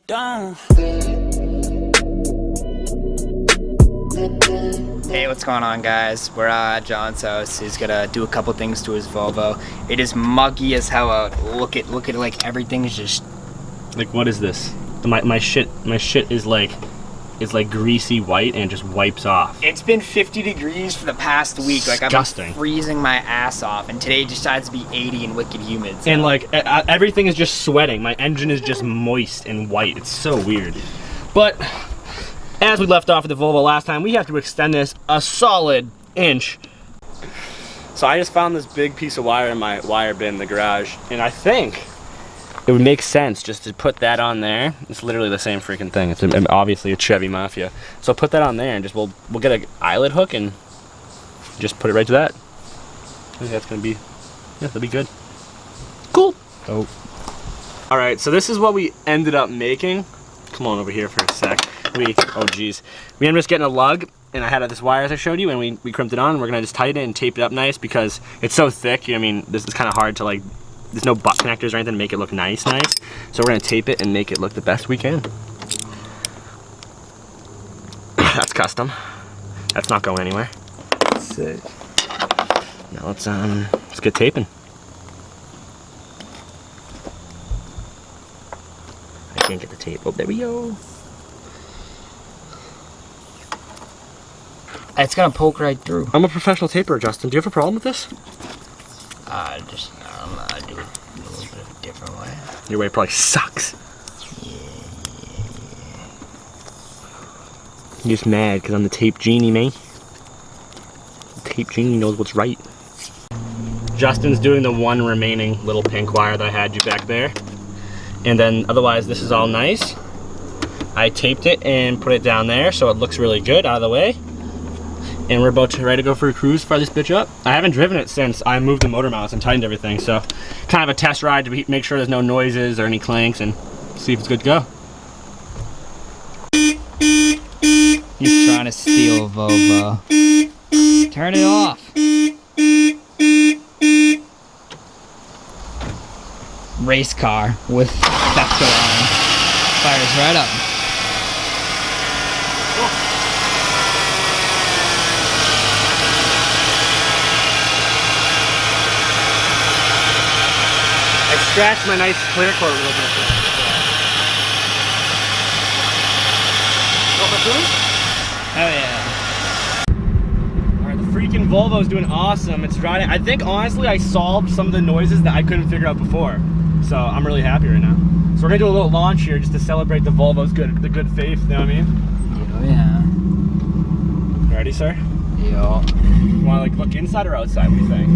done. Hey, what's going on, guys? We're at John's house. He's gonna do a couple things to his Volvo. It is muggy as hell out. Look at like everything's just like, what is this? My shit is like, it's like greasy white and just wipes off. It's been 50 degrees for the past week. Like, I've been freezing my ass off, and today decides to be 80 and wicked humid. So. And like everything is just sweating. My engine is just moist and white. It's so weird. But as we left off with the Volvo last time, we have to extend this a solid inch. So I just found this big piece of wire in my wire bin in the garage, and I think it would make sense just to put that on there. It's literally the same freaking thing. It's obviously a Chevy Mafia. So put that on there and just we'll get an eyelet hook and just put it right to that. I think that's gonna be, yeah, that'll be good. Cool. Oh. All right, so this is what we ended up making. Come on over here for a sec. Oh geez. We ended up just getting a lug, and I had this wire as I showed you, and we crimped it on, and we're gonna just tighten it and tape it up nice because it's so thick. You know, I mean, this is kind of hard to like, there's no butt connectors or anything to make it look nice. So we're gonna tape it and make it look the best we can. That's custom. That's not going anywhere. Sick. Now let's get taping. I can't get the tape. Oh, there we go. It's gonna poke right through. I'm a professional taper, Justin. Do you have a problem with this? I do it a little bit of a different way. Your way probably sucks. Yeah. You're just mad because I'm the tape genie, man. The tape genie knows what's right. Justin's doing the one remaining little pink wire that I had you back there. And then otherwise this is all nice. I taped it and put it down there so it looks really good out of the way. And we're about to ready to go for a cruise, fire this bitch up. I haven't driven it since I moved the motor mounts and tightened everything, so kind of a test ride to make sure there's no noises or any clanks and see if it's good to go. He's trying to steal a Volvo. Turn it off. Race car with Fecto on. Fires right up. I scratched my nice clear coat a little bit. Oh yeah. Alright, the freaking Volvo's doing awesome. It's driving. I think honestly I solved some of the noises that I couldn't figure out before. So I'm really happy right now. So we're gonna do a little launch here just to celebrate the Volvo's the good faith, you know what I mean? Oh yeah. You ready, sir? Yeah. You wanna like look inside or outside, what do you think?